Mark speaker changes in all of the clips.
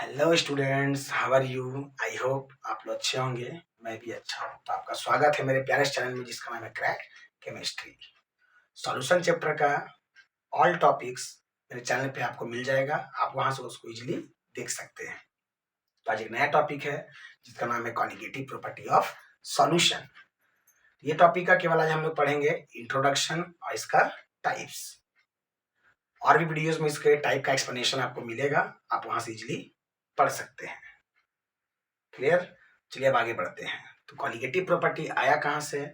Speaker 1: Hello students, how are you? I hope आप लोग अच्छे होंगे। मैं भी अच्छा हूँ। तो आपका स्वागत है मेरे प्यारे चैनल में जिसका नाम है क्रैक केमिस्ट्री। सॉल्यूशन चैप्टर का ऑल टॉपिक्स मेरे चैनल पे आपको मिल जाएगा। आप वहां से उसको इजीली देख सकते हैं। तो आज एक नया टॉपिक है जिसका नाम है कॉन्जुगेटिव प्रॉपर्टी ऑफ सॉल्यूशन। ये टॉपिक का केवल आज हम लोग पढ़ेंगे इंट्रोडक्शन और इसका टाइप्स। और भी वीडियोस में इसके टाइप का एक्सप्लेनेशन आपको मिलेगा, आप वहां से इजीली पढ़ सकते हैं। क्लियर? चलिए अब आगे बढ़ते हैं। तो कॉन्जुगेटिव प्रॉपर्टी आया कहां से,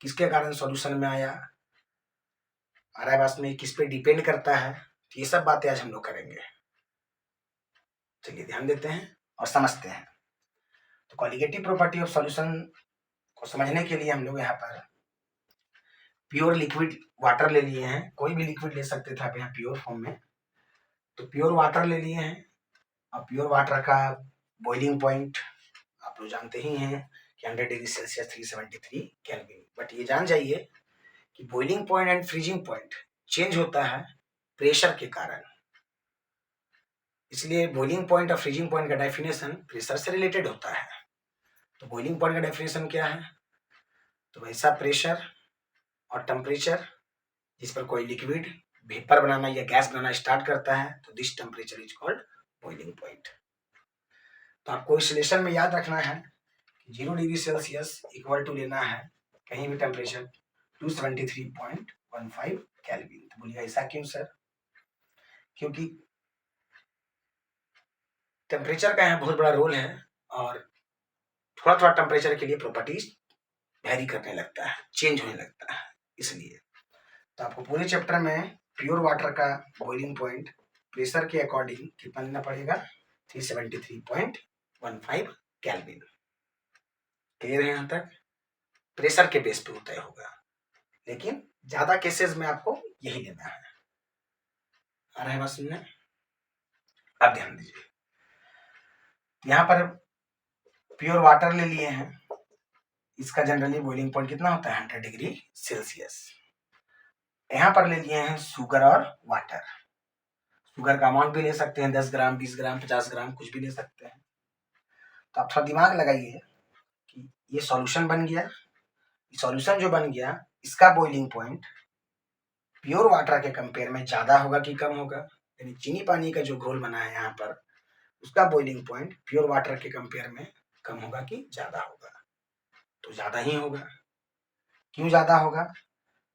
Speaker 1: किसके कारण सॉल्यूशन में आया, आ रहा है बस में, किस पे डिपेंड करता है, तो ये सब बातें आज हम लोग करेंगे। चलिए ध्यान देते हैं और समझते हैं। तो कॉन्जुगेटिव प्रॉपर्टी ऑफ सॉल्यूशन को समझने के लिए हम लोग यहाँ पर प्योर लिक्विड वाटर ले लिए हैं। कोई भी लिक्विड ले सकते थे आप यहाँ प्योर फॉर्म में। तो प्योर वाटर ले लिए हैं और प्योर वाटर का बॉइलिंग पॉइंट आप लोग जानते ही हैं कि 100 डिग्री सेल्सियस 373 केल्विन। बट ये जान जाइए कि boiling point and freezing point change होता है प्रेशर के कारण। इसलिए बॉइलिंग पॉइंट और फ्रीजिंग पॉइंट का डेफिनेशन प्रेशर से रिलेटेड होता है। तो बॉइलिंग पॉइंट का डेफिनेशन क्या है? तो वैसा प्रेशर और टेम्परेचर जिस पर कोई लिक्विड वेपर बनाना या गैस बनाना स्टार्ट करता है, तो this temperature is called boiling point. तो आपको इस रिलेशन में याद रखना है कि 0 डिग्री सेल्सियस इक्वल टू लेना है कहीं भी टेम्परेचर 273.15 केल्विन। तो बोलिए ऐसा क्यों सर? क्योंकि टेम्परेचर का यहाँ बहुत बड़ा रोल है और थोड़ा थोड़ा टेम्परेचर के लिए प्रॉपर्टीज वेरी करने लगता है, चेंज होने लगता है। इसलिए तो आपको पूरे चैप्टर में प्योर वाटर का बॉइलिंग पॉइंट प्रेशर के अकॉर्डिंग कितना लेना पड़ेगा? 373.15 केल्विन। क्लियर है यहाँ तक? प्रेशर के बेस पे तय होगा, लेकिन ज्यादा केसेस में आपको यही लेना है। आ रहा है बात सुनने? अब ध्यान दीजिए, यहाँ पर प्योर वाटर ले लिए हैं। इसका जनरली बॉइलिंग पॉइंट कितना होता है? 100 डिग्री सेल्सियस। यहाँ पर ले लिए हैं शुगर और वाटर। शुगर का अमाउंट भी ले सकते हैं, 10 ग्राम, 20 ग्राम, 50 ग्राम, कुछ भी ले सकते हैं। तो आप थोड़ा दिमाग लगाइए कि ये सॉल्यूशन बन गया। सॉल्यूशन जो बन गया, इसका बॉइलिंग पॉइंट प्योर वाटर के कंपेयर में ज्यादा होगा कि कम होगा? यानी चीनी पानी का जो घोल बना है यहाँ पर, उसका बॉइलिंग पॉइंट प्योर वाटर के कंपेयर में कम होगा कि ज्यादा होगा? तो ज्यादा ही होगा। क्यों ज्यादा होगा?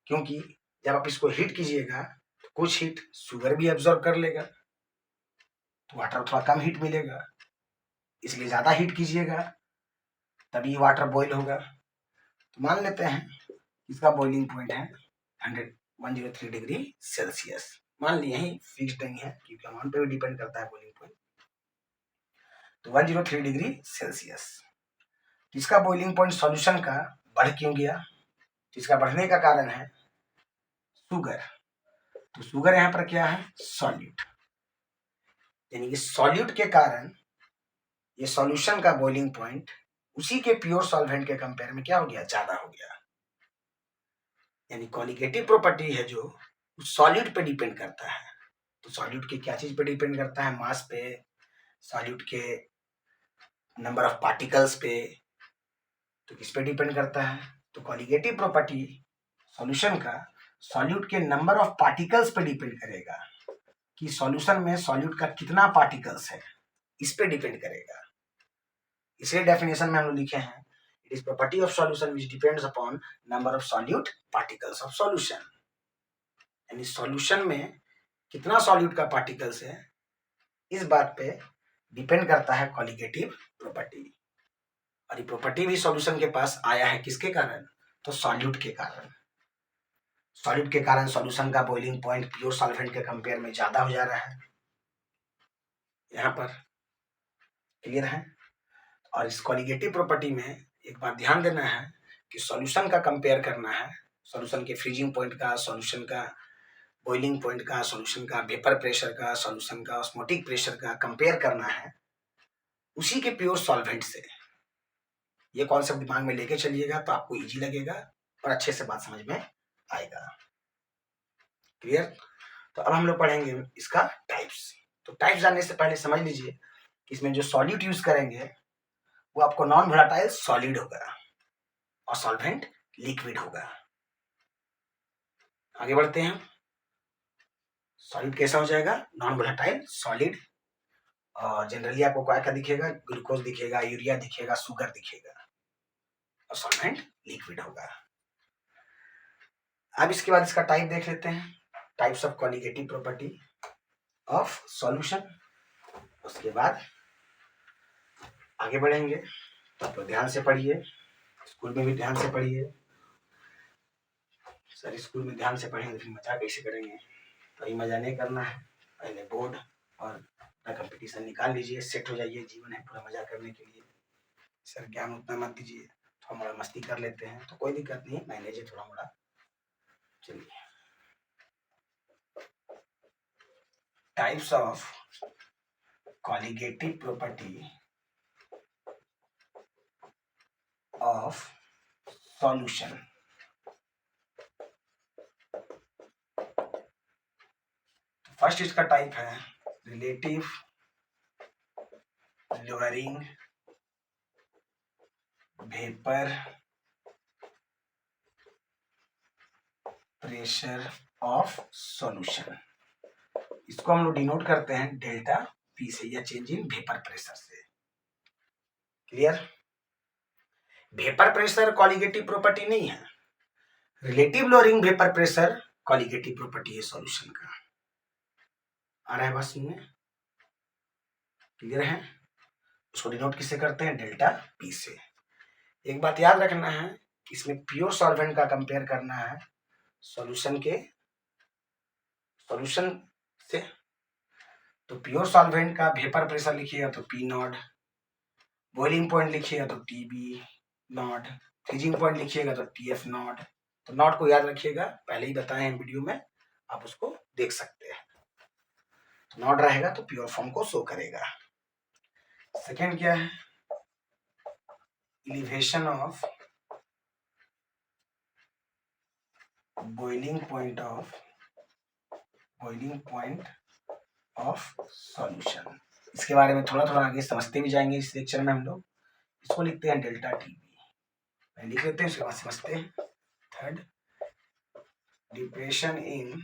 Speaker 1: क्योंकि जब आप इसको हीट कीजिएगा तो कुछ हीट शुगर भी एब्जॉर्ब कर लेगा, तो वाटर थोड़ा कम हीट मिलेगा। इसलिए ज्यादा हीट कीजिएगा तभी वाटर बॉईल होगा। तो मान लेते हैं इसका बॉइलिंग पॉइंट है 103 डिग्री सेल्सियस। मान लिए यही फिक्स्ड नहीं है क्योंकि अमाउंट पे भी डिपेंड करता है बॉइलिंग पॉइंट। तो 103 डिग्री सेल्सियस। इसका बॉइलिंग पॉइंट सॉल्यूशन का बढ़ क्यों गया? इसका बढ़ने का कारण है शुगर। तो शुगर यहाँ पर क्या है? सॉल्यूट। यानी कि सॉल्यूट के कारण ये सॉल्यूशन का बॉइलिंग पॉइंट उसी के प्योर सॉल्वेंट के कंपेयर में क्या हो गया? ज्यादा हो गया। यानी कॉन्जुगेटिव प्रॉपर्टी है जो सॉल्यूट पे डिपेंड करता है। तो सॉल्यूट की क्या चीज पे डिपेंड करता है? मास पे, सॉल्यूट के नंबर ऑफ पार्टिकल्स पे। तो किस पे डिपेंड करता है? तो कॉन्जुगेटिव प्रॉपर्टी सॉल्यूशन का सॉल्यूट के नंबर ऑफ पार्टिकल्स पे डिपेंड करेगा कि सॉल्यूशन में सॉल्यूट का कितना पार्टिकल्स है, इस पे डिपेंड करेगा। इसलिए डेफिनेशन में हम लोग लिखे हैं, it is property of solution which depends upon number of solute particles of solution. यानी सॉल्यूशन में कितना सॉल्यूट का पार्टिकल्स है, इस बात पे डिपेंड करता है कॉन्जुगेटिव प्रॉपर्टी। और ये प्रॉपर्टी भी सॉल्यूशन के पास आया है किसके कारण? तो सॉल्यूट के कारण। सॉल्यूट के कारण सॉल्यूशन का बॉइलिंग पॉइंट प्योर सॉल्वेंट के कंपेयर में ज्यादा हो जा रहा है। यहाँ पर क्लियर है? और इस कॉन्जुगेटिव प्रॉपर्टी में एक बात ध्यान देना है कि सॉल्यूशन का कंपेयर करना है, सॉल्यूशन के फ्रीजिंग पॉइंट का, सॉल्यूशन का बॉइलिंग पॉइंट का, सॉल्यूशन का वेपर प्रेशर का, सॉल्यूशन का ऑस्मोटिक प्रेशर का कंपेयर करना है उसी के प्योर सॉल्वेंट से। ये कॉन्सेप्ट दिमाग में लेके चलिएगा तो आपको इजी लगेगा और अच्छे से बात समझ में आएगा। क्लियर? तो अब हम लोग पढ़ेंगे इसका टाइप्स। तो टाइप्स जानने से पहले समझ लीजिए कि इसमें जो सॉल्यूट यूज करेंगे वो आपको नॉन वोलेटाइल सॉलिड होगा और सॉल्वेंट लिक्विड होगा। आगे बढ़ते हैं। सॉलिड कैसा हो जाएगा? Non volatile solid. और जनरली आपको क्या दिखेगा? ग्लूकोज दिखेगा, यूरिया दिखेगा, शुगर दिखेगा और सॉल्वेंट लिक्विड होगा। अब इसके बाद इसका टाइप देख लेते हैं, types of colligative property of solution. उसके बाद आगे बढ़ेंगे। तो ध्यान से पढ़िए, स्कूल में भी ध्यान से पढ़िए। सर स्कूल में ध्यान से पढ़ेंगे फिर मजा कैसे करेंगे? तो ये मजा नहीं करना है, पहले बोर्ड और कंपटीशन निकाल लीजिए, सेट हो जाइए। जीवन है पूरा मजा करने के लिए। सर ज्ञान उतना मत दीजिए, थोड़ा मोड़ा मस्ती कर लेते हैं तो कोई दिक्कत नहीं, मैनेज है थोड़ा मोड़ा। चलिए, types of colligative property of solution. First इसका टाइप है relative lowering vapour pressure of solution. इसको हम लोग डिनोट करते हैं डेल्टा पी से या चेंज इन वेपर प्रेशर से। Clear? Vapour pressure colligative property नहीं है, relative lowering vapour pressure colligative property है सॉल्यूशन का। आ रहा है बात सुनने? क्लियर है? उसको डिनोट किससे करते हैं? डेल्टा पी से। एक बात याद रखना है, इसमें प्योर सॉल्वेंट का कंपेयर करना है सॉल्यूशन से। तो प्योर सॉल्वेंट का वेपर प्रेशर लिखिएगा तो पी नॉट, बॉइलिंग पॉइंट लिखिएगा तो T B naught, freezing point लिखिएगा तो टी एफ नॉट। तो नॉट को याद रखिएगा, पहले ही बताए हैं वीडियो में, आप उसको देख सकते हैं। तो नॉट रहेगा तो प्योर फॉर्म को शो करेगा। सेकेंड क्या है? Elevation of boiling point of solution. इसके बारे में थोड़ा थोड़ा आगे समझते भी जाएंगे इस लेक्चर में हम लोग। इसको लिखते हैं डेल्टा टी बी, लिख लेते हैं, उसके बाद समझते हैं। Third, depression in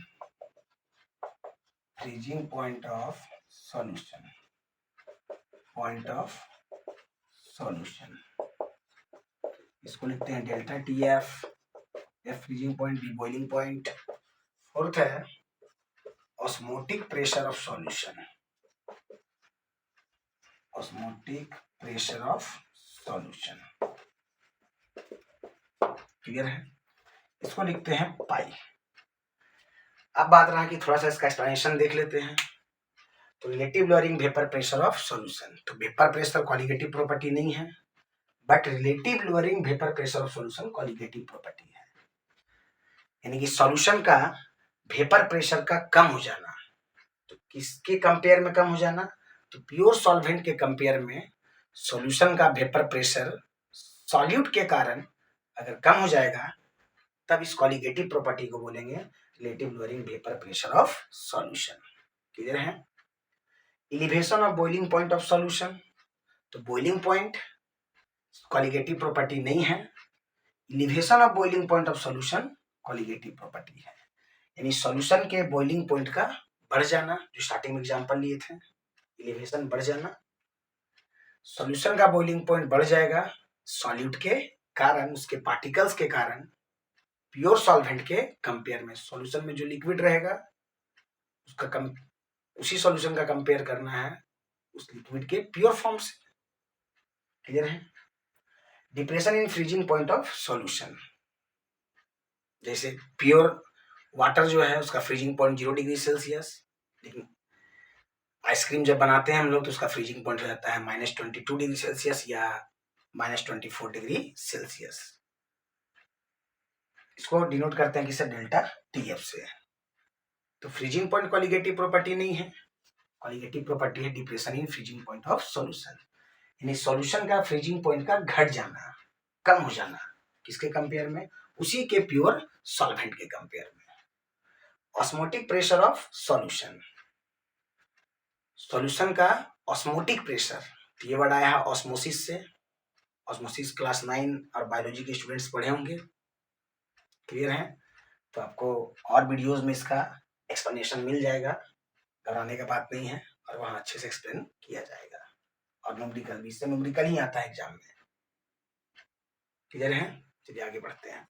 Speaker 1: freezing point of solution, इसको लिखते हैं delta T F, F freezing point, B boiling point. Fourth है osmotic pressure of solution, clear है? इसको लिखते हैं पाई। अब बात रहा कि थोड़ा सा इसका एक्सप्लेनेशन देख लेते हैं। तो relative lowering vapour pressure of solution, तो वेपर प्रेशर कॉलिगेटिव प्रॉपर्टी नहीं है, but relative lowering vapour pressure of solution colligative property है। यानी कि सॉल्यूशन का वेपर प्रेशर का कम हो जाना, तो किसके कंपेयर में कम हो जाना? तो प्योर सॉल्वेंट के कंपेयर में सॉल्यूशन का वेपर प्रेशर सॉल्यूट के कारण अगर कम हो जाएगा तब इस कॉलिगेटिव प्रॉपर्टी को बोलेंगे relative lowering vapour pressure of solution. Clear है? Elevation of boiling point of solution, तो बॉइलिंग पॉइंट कॉलिगेटिव प्रॉपर्टी नहीं है, elevation of boiling point of solution colligative property है। यानी सॉल्यूशन के बॉइलिंग पॉइंट का बढ़ जाना, जो स्टार्टिंग में एग्जांपल लिए थे, एलिवेशन बढ़ जाना, सॉल्यूशन का बॉइलिंग पॉइंट बढ़ जाएगा सॉल्यूट के कारण, उसके पार्टिकल्स के कारण। प्योर सॉल्वेंट के कंपेयर में सॉल्यूशन में जो लिक्विड रहेगा उसका उसी सॉल्यूशन का कंपेयर करना है उस लिक्विड के प्योर फॉर्म से। क्लियर है? Depression in freezing point of solution, जैसे प्योर वाटर जो है उसका फ्रीजिंग पॉइंट 0 डिग्री सेल्सियस, लेकिन आइसक्रीम जब बनाते हैं हम लोग तो उसका फ्रीजिंग पॉइंट हो जाता है -22 डिग्री सेल्सियस या -24 डिग्री सेल्सियस। इसको डिनोट करते हैं किससे? डेल्टा टी एफ से। तो फ्रीजिंग पॉइंट कॉलिगेटिव प्रॉपर्टी नहीं है, कॉलिगेटिव प्रॉपर्टी है depression in freezing point of solution, यानी सॉल्यूशन का फ्रीजिंग पॉइंट का घट जाना, कम हो जाना, किसके कंपेयर में? उसी के प्योर सॉल्वेंट के कंपेयर में। Osmotic pressure of solution, solution का ऑस्मोटिक प्रेशर, तो ये वर्ड आया है ऑस्मोसिस से। ऑस्मोसिस क्लास 9 और बायोलॉजी के स्टूडेंट्स पढ़े होंगे, क्लियर है। तो आपको और वीडियोस में इसका एक्सप्लेनेशन मिल जाएगा, घबराने का बात नहीं है, और वहाँ अच्छे से एक्सप्लेन किया जाएगा। और न्यूमेरिकल भी, इससे न्यूमेरिकल ही आता है एग्जाम में, क्लियर है। चलिए आगे बढ़ते हैं।